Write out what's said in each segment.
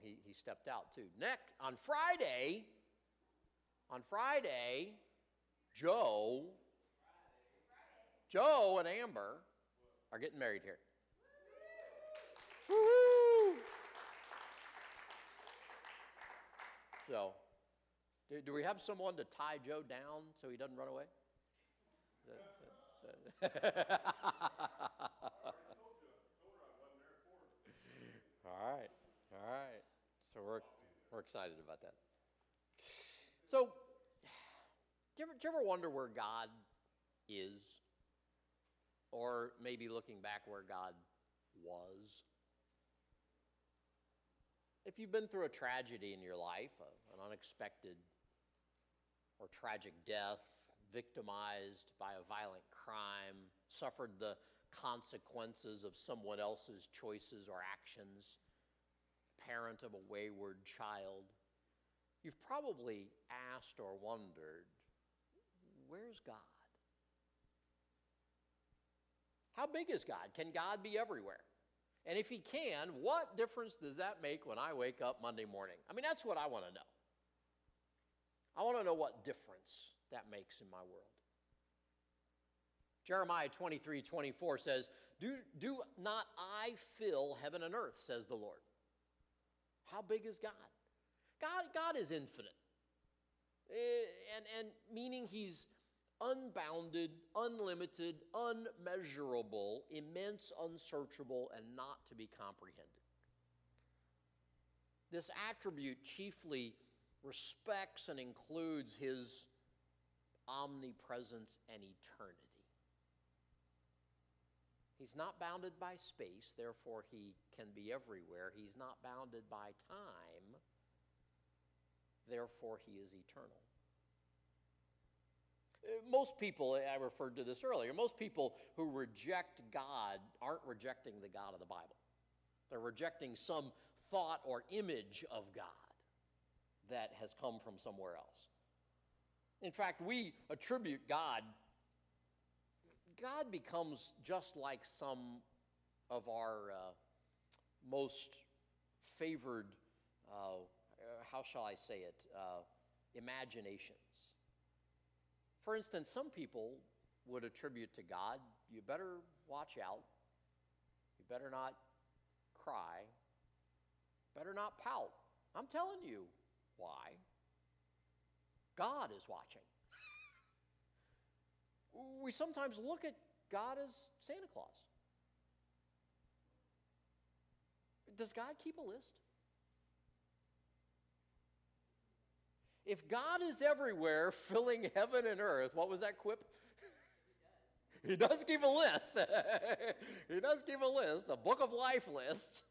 he stepped out too. On Friday, Joe and Amber are getting married here. Woo-hoo! So, do we have someone to tie Joe down so he doesn't run away? All right. So we're excited about that. So, do you ever wonder where God is? Or maybe looking back where God was? If you've been through a tragedy in your life, an unexpected or tragic death, victimized by a violent crime, suffered the consequences of someone else's choices or actions, parent of a wayward child, you've probably asked or wondered, where's God? How big is God? Can God be everywhere? And if he can, what difference does that make when I wake up Monday morning? I mean, that's what I want to know. I want to know what difference that makes in my world. Jeremiah 23:24 says, do not I fill heaven and earth, says the Lord. How big is God? God is infinite. And meaning he's unbounded, unlimited, unmeasurable, immense, unsearchable, and not to be comprehended. This attribute chiefly respects and includes his omnipresence and eternity. He's not bounded by space, therefore he can be everywhere. He's not bounded by time, therefore he is eternal. Most people, I referred to this earlier, most people who reject God aren't rejecting the God of the Bible. They're rejecting some thought or image of God that has come from somewhere else. In fact, we attribute God becomes just like some of our most favored, how shall I say it, imaginations. For instance, some people would attribute to God, you better watch out, you better not cry, better not pout. I'm telling you why. God is watching. We sometimes look at God as Santa Claus. Does God keep a list? If God is everywhere, filling heaven and earth, what was that quip? He does keep a list. He does keep a list, a book of life list.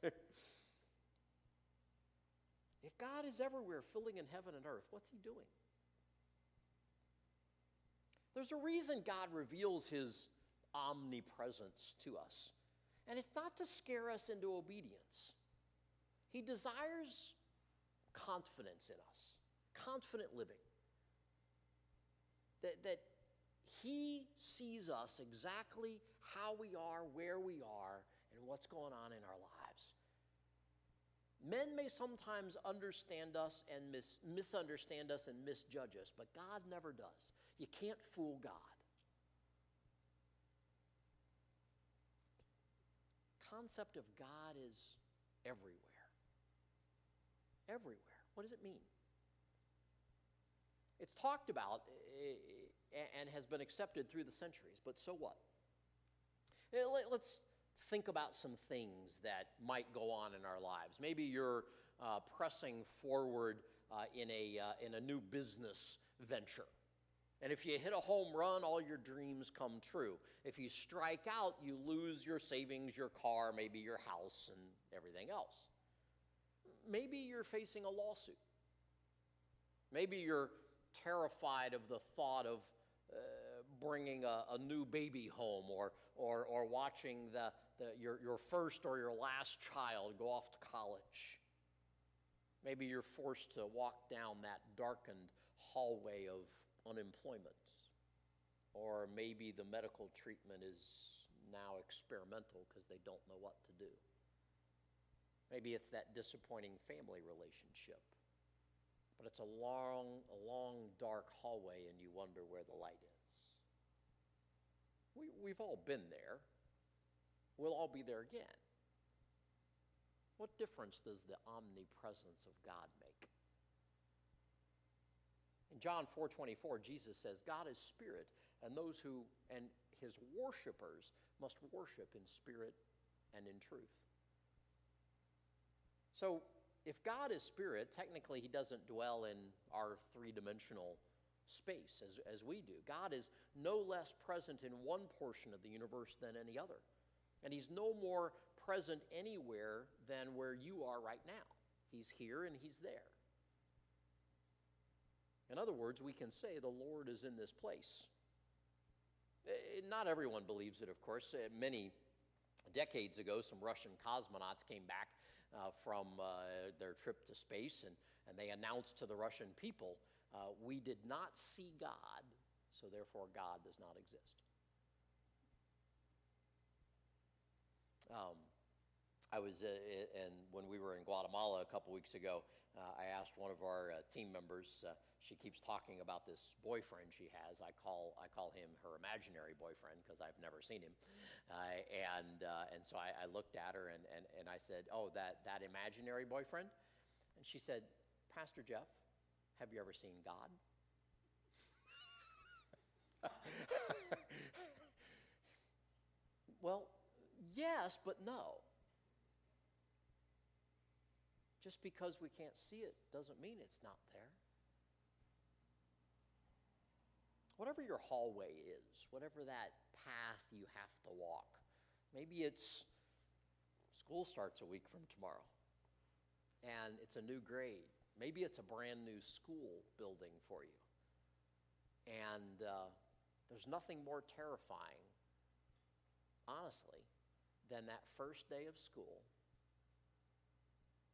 If God is everywhere, filling in heaven and earth, what's he doing? There's a reason God reveals his omnipresence to us. And it's not to scare us into obedience. He desires confidence in us, confident living. That he sees us exactly how we are, where we are, and what's going on in our lives. Men may sometimes understand us and misunderstand us and misjudge us, but God never does. You can't fool God. Concept of God is everywhere. Everywhere. What does it mean? It's talked about and has been accepted through the centuries, but so what? Let's think about some things that might go on in our lives. Maybe you're pressing forward in a new business venture. And if you hit a home run, all your dreams come true. If you strike out, you lose your savings, your car, maybe your house, and everything else. Maybe you're facing a lawsuit. Maybe you're terrified of the thought of bringing a new baby home or watching your first or your last child go off to college. Maybe you're forced to walk down that darkened hallway of unemployment. Or maybe the medical treatment is now experimental because they don't know what to do. Maybe it's that disappointing family relationship. But it's a long, dark hallway, and you wonder where the light is. We've all been there. We'll all be there again. What difference does the omnipresence of God make? In John 4:24, Jesus says, God is spirit, and his worshipers must worship in spirit and in truth. So, if God is spirit, technically he doesn't dwell in our three-dimensional space as we do. God is no less present in one portion of the universe than any other. And he's no more present anywhere than where you are right now. He's here and he's there. In other words, we can say the Lord is in this place. Not everyone believes it, of course. Many decades ago, some Russian cosmonauts came back from their trip to space, and they announced to the Russian people, we did not see God, so therefore God does not exist. And when we were in Guatemala a couple weeks ago, I asked one of our team members, she keeps talking about this boyfriend she has. I call him her imaginary boyfriend because I've never seen him. And so I looked at her and I said, oh, that imaginary boyfriend? And she said, Pastor Jeff, have you ever seen God? Well, yes, but no. Just because we can't see it doesn't mean it's not there. Whatever your hallway is, whatever that path you have to walk, maybe it's school starts a week from tomorrow and it's a new grade. Maybe it's a brand new school building for you. And there's nothing more terrifying, honestly, than that first day of school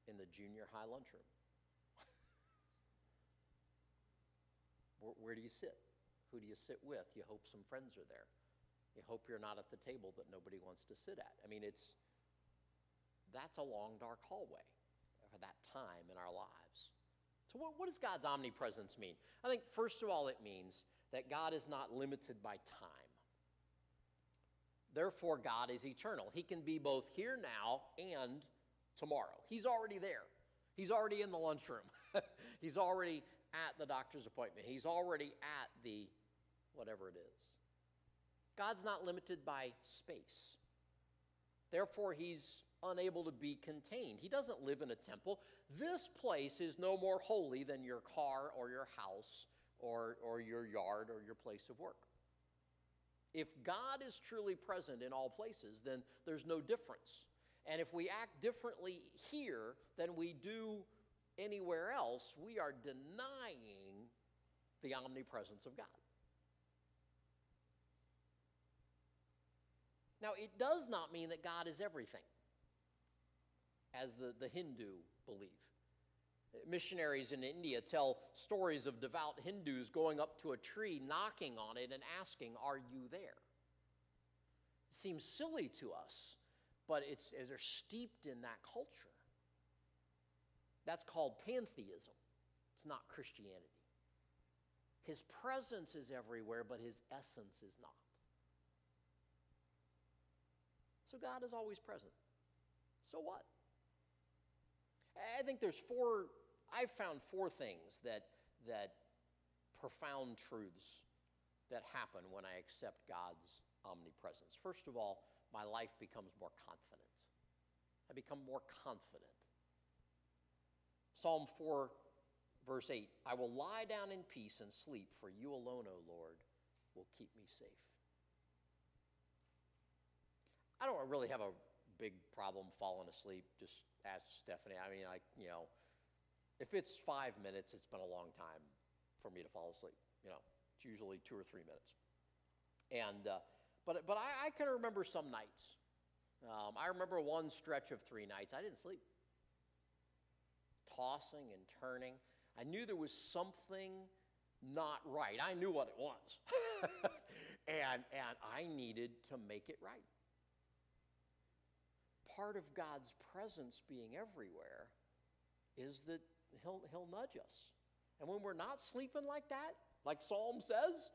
in the junior high lunchroom. Where do you sit? Who do you sit with? You hope some friends are there. You hope you're not at the table that nobody wants to sit at. I mean, that's a long, dark hallway for that time in our lives. So what does God's omnipresence mean? I think, first of all, it means that God is not limited by time. Therefore, God is eternal. He can be both here now and tomorrow. He's already there. He's already in the lunchroom. He's already at the doctor's appointment. He's already at the whatever it is. God's not limited by space. Therefore, he's unable to be contained. He doesn't live in a temple. This place is no more holy than your car or your house or your yard or your place of work. If God is truly present in all places, then there's no difference. And if we act differently here than we do anywhere else, we are denying the omnipresence of God. Now, it does not mean that God is everything, as the Hindu believe. Missionaries in India tell stories of devout Hindus going up to a tree, knocking on it, and asking, "Are you there?" It seems silly to us, but they're steeped in that culture. That's called pantheism. It's not Christianity. His presence is everywhere, but his essence is not. So God is always present. So what? I think I've found four things that profound truths that happen when I accept God's omnipresence. First of all, my life becomes more confident. I become more confident. Psalm 4, verse 8, I will lie down in peace and sleep, for you alone, O Lord, will keep me safe. I don't really have a big problem falling asleep. Just ask Stephanie. I mean, if it's 5 minutes, it's been a long time for me to fall asleep. It's usually 2 or 3 minutes. And but I can remember some nights. I remember one stretch of 3 nights I didn't sleep. Tossing and turning. I knew there was something not right. I knew what it was. and I needed to make it right. part of God's presence being everywhere is that he'll nudge us. And when we're not sleeping like that, like Psalm says,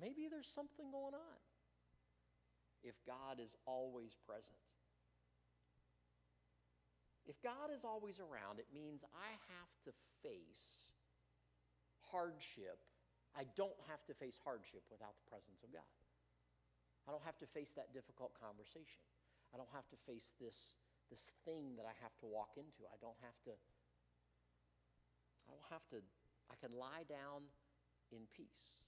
maybe there's something going on. If God is always present. If God is always around, it means I have to face hardship. I don't have to face hardship without the presence of God. I don't have to face that difficult conversation. I don't have to face this thing that I have to walk into. I can lie down in peace.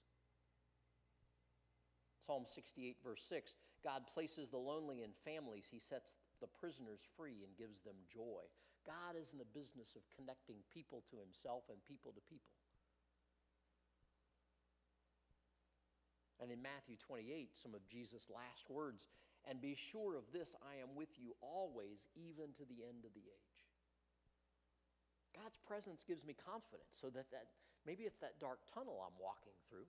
Psalm 68, verse 6, God places the lonely in families. He sets the prisoners free and gives them joy. God is in the business of connecting people to himself and people to people. And in Matthew 28, some of Jesus' last words, and be sure of this, I am with you always, even to the end of the age. God's presence gives me confidence so that maybe it's that dark tunnel I'm walking through,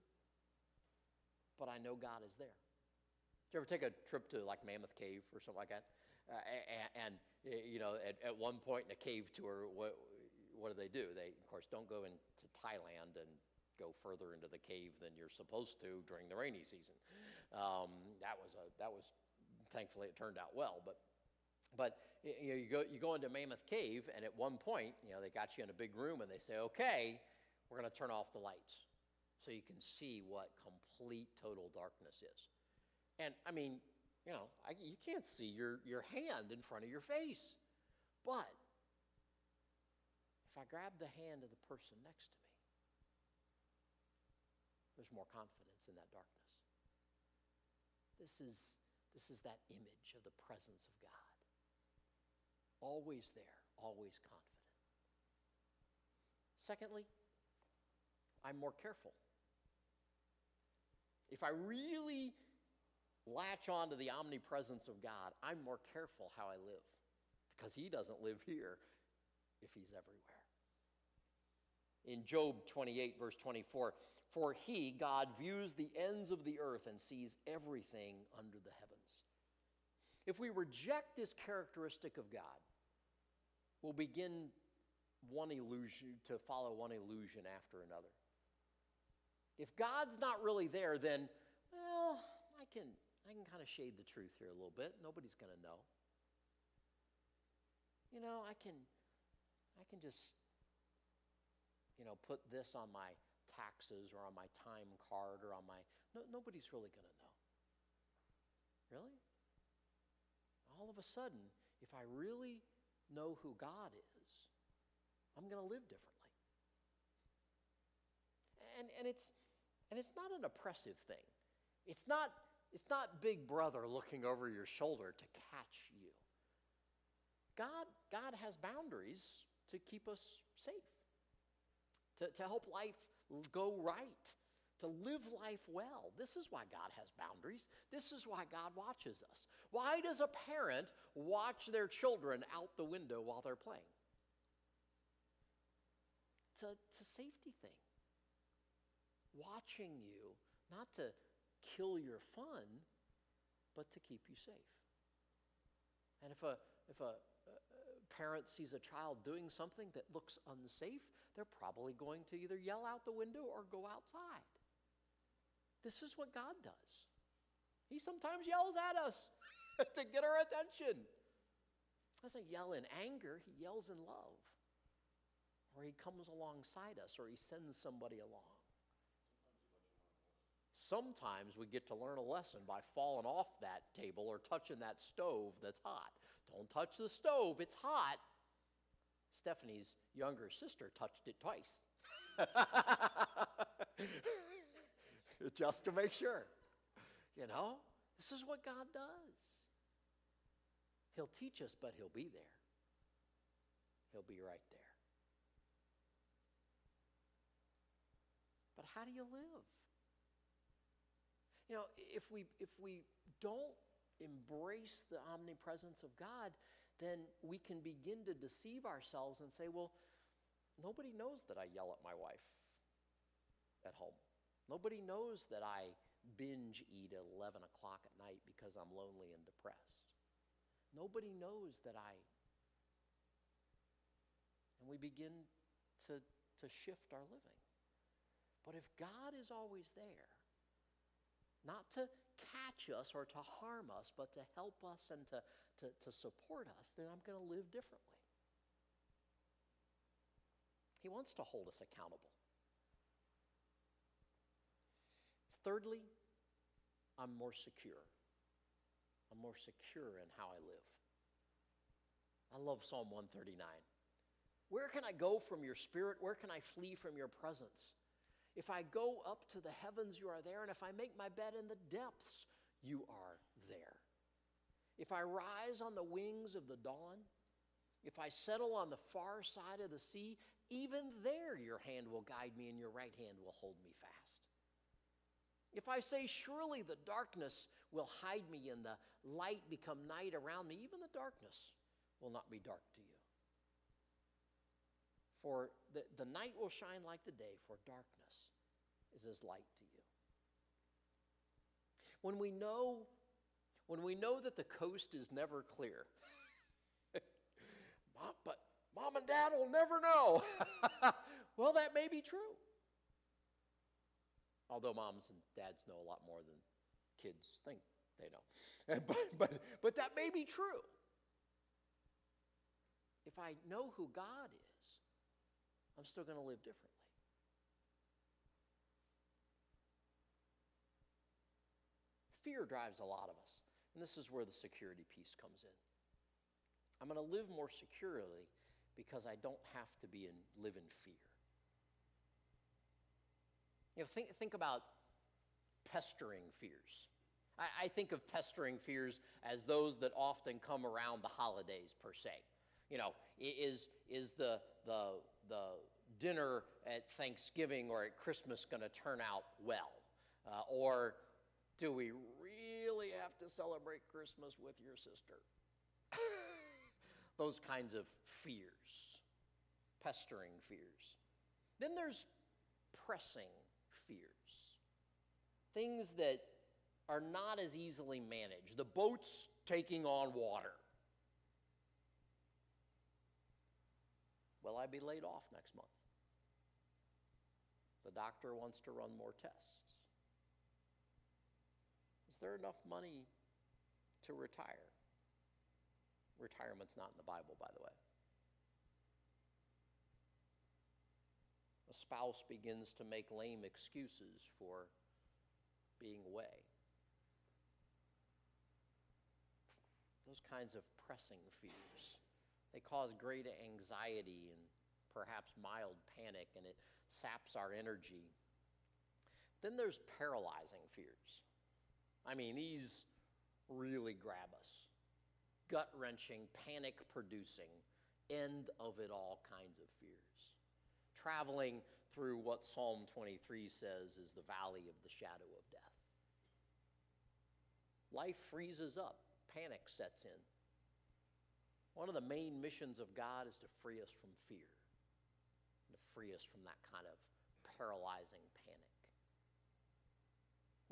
but I know God is there. Did you ever take a trip to like Mammoth Cave or something like that? At one point in a cave tour, what do? They, of course, don't go into Thailand and go further into the cave than you're supposed to during the rainy season. That was thankfully it turned out well. But you go into Mammoth Cave, and at one point, they got you in a big room, and they say, okay, we're going to turn off the lights so you can see what complete total darkness is. And I mean, you can't see your hand in front of your face. But if I grab the hand of the person next to me, there's more confidence in that darkness. This is that image of the presence of God. Always there, always confident. Secondly, I'm more careful. If I really latch on to the omnipresence of God, I'm more careful how I live, because he doesn't live here if he's everywhere. In Job 28, verse 24, for he, God, views the ends of the earth and sees everything under the heavens. If we reject this characteristic of God, we'll begin to follow one illusion after another. If God's not really there, then, well, I can kind of shade the truth here a little bit. Nobody's going to know. I can just, put this on my taxes or on my time card or on my, nobody's really going to know. Really? All of a sudden, if I really know who God is, I'm going to live differently. And it's not an oppressive thing. It's not Big Brother looking over your shoulder to catch you. God has boundaries to keep us safe, to help life go right, to live life well. This is why God has boundaries. This is why God watches us. Why does a parent watch their children out the window while they're playing? It's a safety thing. Watching you, not to kill your fun, but to keep you safe. And if a parent sees a child doing something that looks unsafe, they're probably going to either yell out the window or go outside. This is what God does. He sometimes yells at us to get our attention. He doesn't yell in anger, he yells in love. Or he comes alongside us, or he sends somebody along. Sometimes we get to learn a lesson by falling off that table or touching that stove that's hot. Don't touch the stove, it's hot. Stephanie's younger sister touched it twice. Just to make sure. This is what God does. He'll teach us, but he'll be there. He'll be right there. But how do you live? If we don't embrace the omnipresence of God, then we can begin to deceive ourselves and say, well, nobody knows that I yell at my wife at home. Nobody knows that I binge eat at 11 o'clock at night because I'm lonely and depressed. Nobody knows that and we begin to shift our living. But if God is always there, not to catch us or to harm us, but to help us and to support us, then I'm going to live differently. He wants to hold us accountable. Thirdly, I'm more secure. I'm more secure in how I live. I love Psalm 139. Where can I go from your spirit? Where can I flee from your presence? If I go up to the heavens, you are there. And if I make my bed in the depths, you are there. If I rise on the wings of the dawn, if I settle on the far side of the sea, even there your hand will guide me and your right hand will hold me fast. If I say, surely the darkness will hide me and the light become night around me, even the darkness will not be dark to you. For the night will shine like the day, for darkness is as light to you. When we know that the coast is never clear, but Mom and Dad will never know. Well, that may be true. Although moms and dads know a lot more than kids think they know. But that may be true. If I know who God is, I'm still going to live differently. Fear drives a lot of us, and this is where the security piece comes in. I'm going to live more securely because I don't have to live in fear. You know, think about pestering fears. I think of pestering fears as those that often come around the holidays per se. You know, is the dinner at Thanksgiving or at Christmas going to turn out well? Or do we really have to celebrate Christmas with your sister? Those kinds of fears, pestering fears. Then there's pressing fears, things that are not as easily managed. The boat's taking on water. Will I be laid off next month? The doctor wants to run more tests. Is there enough money to retire? Retirement's not in the Bible, by the way. A spouse begins to make lame excuses for being away. Those kinds of pressing fears. They cause great anxiety and perhaps mild panic, and it saps our energy. Then there's paralyzing fears. I mean, these really grab us. Gut-wrenching, panic-producing, end of it all kinds of fears. Traveling through what Psalm 23 says is the valley of the shadow of death. Life freezes up. Panic sets in. One of the main missions of God is to free us from fear, to free us from that kind of paralyzing panic.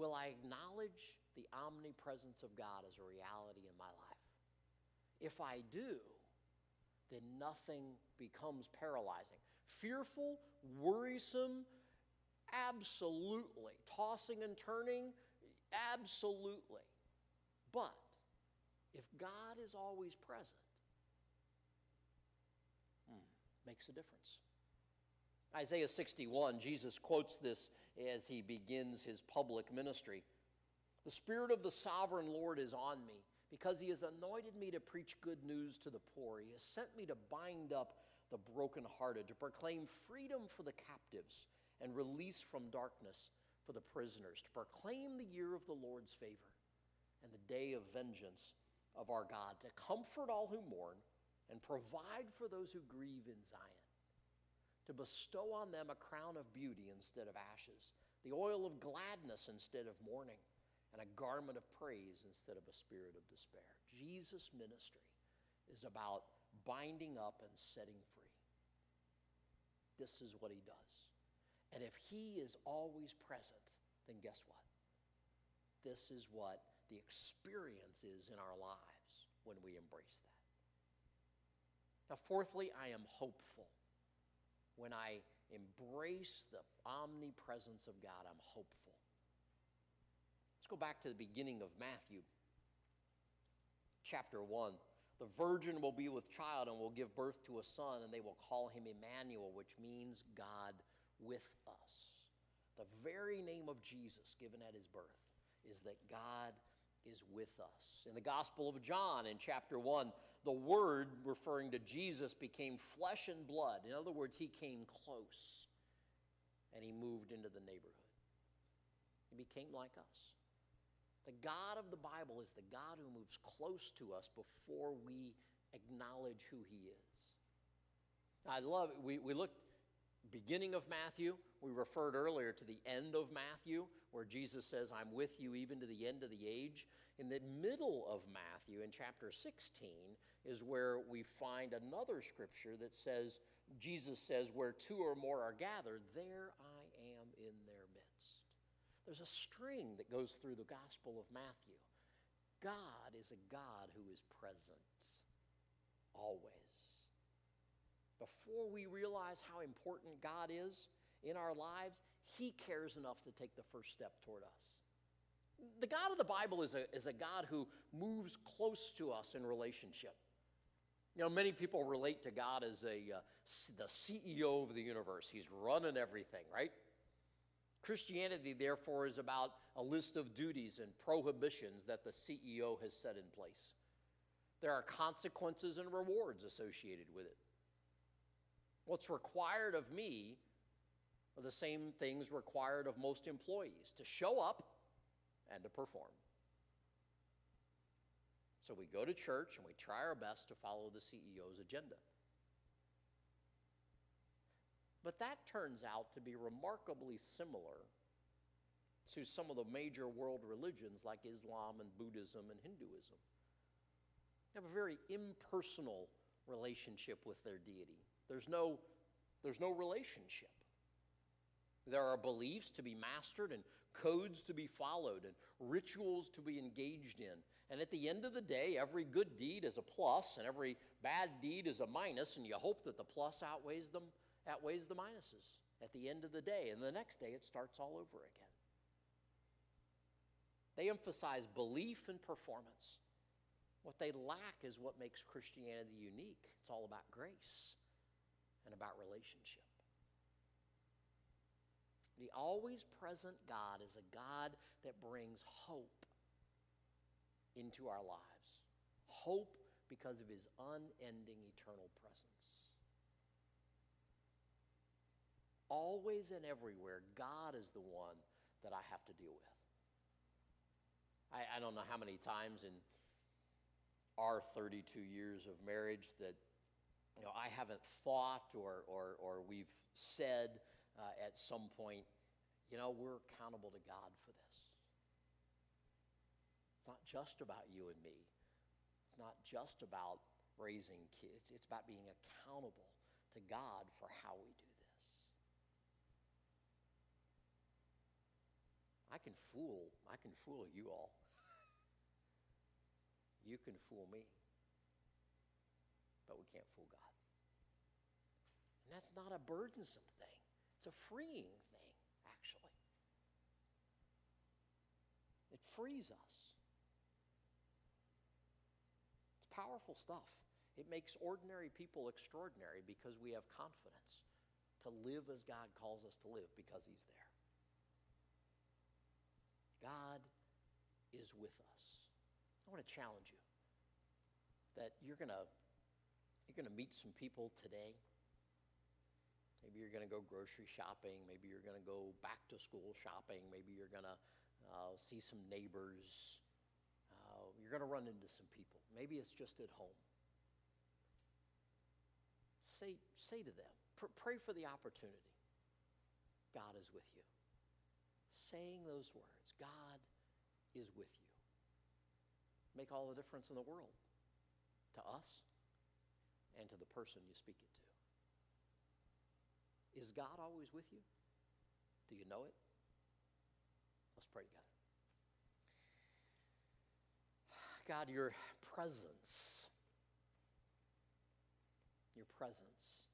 Will I acknowledge the omnipresence of God as a reality in my life? If I do, then nothing becomes paralyzing. Fearful, worrisome, absolutely. Tossing and turning, absolutely. But if God is always present, makes a difference. Isaiah 61, Jesus quotes this as he begins his public ministry. The Spirit of the sovereign Lord is on me, because he has anointed me to preach good news to the poor. He has sent me to bind up the brokenhearted, to proclaim freedom for the captives and release from darkness for the prisoners, to proclaim the year of the Lord's favor and the day of vengeance of our God, to comfort all who mourn and provide for those who grieve in Zion, to bestow on them a crown of beauty instead of ashes, the oil of gladness instead of mourning, and a garment of praise instead of a spirit of despair. Jesus' ministry is about binding up and setting free. This is what he does. And if he is always present, then guess what? This is what the experience is in our lives. when we embrace that. Now, fourthly, I am hopeful. When I embrace the omnipresence of God, I'm hopeful. Let's go back to the beginning of Matthew, chapter 1. The virgin will be with child and will give birth to a son, and they will call him Emmanuel, which means God with us. The very name of Jesus given at his birth is that God is with us. In the Gospel of John, in chapter 1, the Word, referring to Jesus, became flesh and blood. In other words, he came close, and he moved into the neighborhood. He became like us. The God of the Bible is the God who moves close to us before we acknowledge who he is. I love it. We looked beginning of Matthew. We referred earlier to the end of Matthew, where Jesus says, I'm with you even to the end of the age. In the middle of Matthew, in chapter 16, is where we find another scripture that says, Jesus says, where two or more are gathered, there I am in their midst. There's a string that goes through the Gospel of Matthew. God is a God who is present, always. Before we realize how important God is in our lives, he cares enough to take the first step toward us. The God of the Bible is a God who moves close to us in relationship. You know, many people relate to God as the CEO of the universe. He's running everything, right? Christianity, therefore, is about a list of duties and prohibitions that the CEO has set in place. There are consequences and rewards associated with it. What's required of me are the same things required of most employees, to show up and to perform. So we go to church and we try our best to follow the CEO's agenda. But that turns out to be remarkably similar to some of the major world religions like Islam and Buddhism and Hinduism. They have a very impersonal relationship with their deity. There's no relationship. There are beliefs to be mastered and codes to be followed and rituals to be engaged in. And at the end of the day, every good deed is a plus and every bad deed is a minus, and you hope that the plus outweighs the minuses at the end of the day. And the next day, it starts all over again. They emphasize belief and performance. What they lack is what makes Christianity unique. It's all about grace and about relationship. The always present God is a God that brings hope into our lives. Hope because of his unending eternal presence. Always and everywhere, God is the one that I have to deal with. I don't know how many times in our 32 years of marriage that I haven't thought or we've said at some point, we're accountable to God for this. It's not just about you and me. It's not just about raising kids. It's about being accountable to God for how we do this. I can fool you all. You can fool me. But we can't fool God. And that's not a burdensome thing. It's a freeing thing, actually. It frees us. It's powerful stuff. It makes ordinary people extraordinary because we have confidence to live as God calls us to live because he's there. God is with us. I want to challenge you that you're going to meet some people today. Maybe you're going to go grocery shopping. Maybe you're going to go back to school shopping. Maybe you're going to see some neighbors. You're going to run into some people. Maybe it's just at home. Say to them, pray for the opportunity. God is with you. Saying those words, God is with you, make all the difference in the world to us and to the person you speak it to. Is God always with you? Do you know it? Let's pray together. God, your presence. Your presence.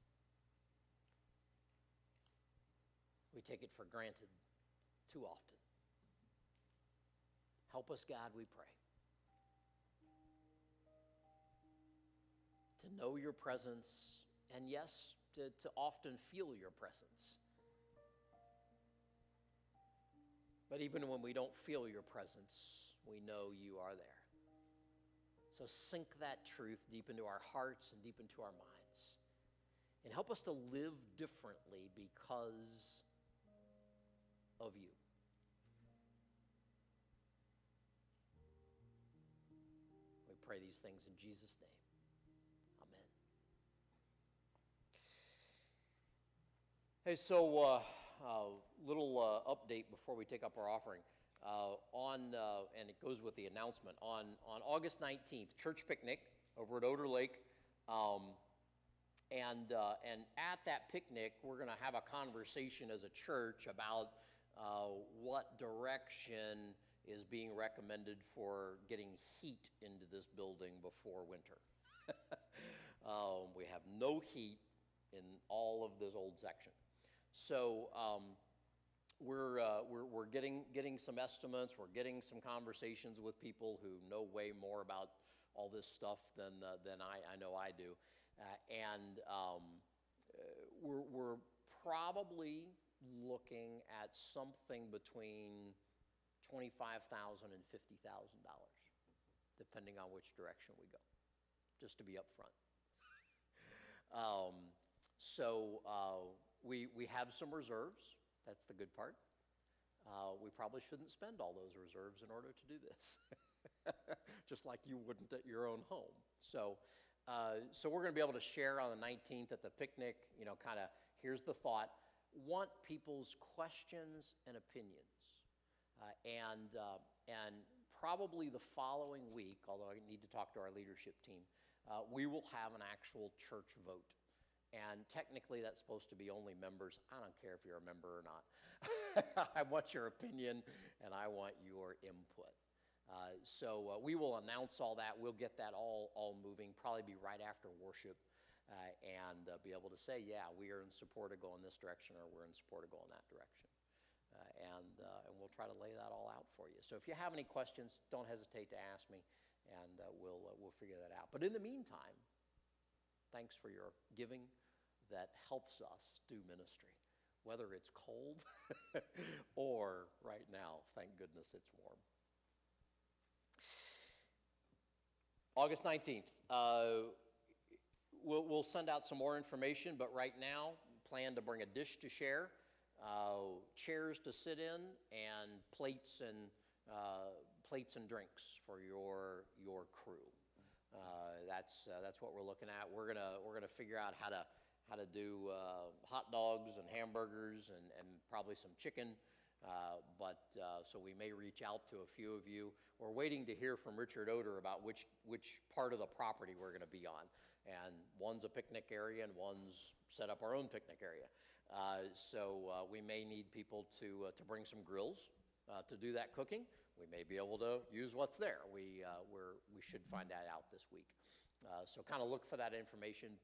We take it for granted too often. Help us, God, we pray, to know your presence, and yes, to often feel your presence. But even when we don't feel your presence, we know you are there. So sink that truth deep into our hearts and deep into our minds. And help us to live differently because of you. We pray these things in Jesus' name. Amen. Hey, so little update before we take up our offering. And it goes with the announcement, on August 19th, church picnic over at Oder Lake. And at that picnic, we're going to have a conversation as a church about what direction is being recommended for getting heat into this building before winter. We have no heat in all of this old section. So we're getting some estimates. We're getting some conversations with people who know way more about all this stuff than I know I do. We're probably looking at something between $25,000 and $50,000, depending on which direction we go, just to be upfront. We have some reserves. That's the good part. We probably shouldn't spend all those reserves in order to do this, just like you wouldn't at your own home. So we're going to be able to share on the 19th at the picnic, kind of, here's the thought. Want people's questions and opinions. And probably the following week, although I need to talk to our leadership team, we will have an actual church vote. And technically that's supposed to be only members. I don't care if you're a member or not. I want your opinion and I want your input. So we will announce all that. We'll get that all moving, probably be right after worship, and be able to say, yeah, we are in support of going this direction, or we're in support of going that direction. And we'll try to lay that all out for you. So if you have any questions, don't hesitate to ask me, and we'll figure that out. But in the meantime, thanks for your giving that helps us do ministry, whether it's cold or right now, thank goodness it's warm. August 19th, we'll send out some more information, but right now, plan to bring a dish to share, chairs to sit in, and plates and drinks for your crew. That's what we're looking at. We're gonna figure out how to do hot dogs and hamburgers and probably some chicken. So we may reach out to a few of you. We're waiting to hear from Richard Oder about which part of the property we're going to be on. And one's a picnic area and one's set up our own picnic area. So we may need people to bring some grills to do that cooking. We may be able to use what's there. We should find that out this week. So kind of look for that information.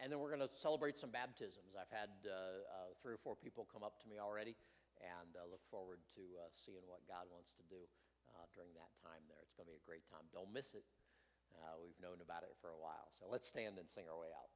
And then we're going to celebrate some baptisms. I've had 3 or 4 people come up to me already, and look forward to seeing what God wants to do during that time there. It's going to be a great time. Don't miss it. We've known about it for a while. So let's stand and sing our way out.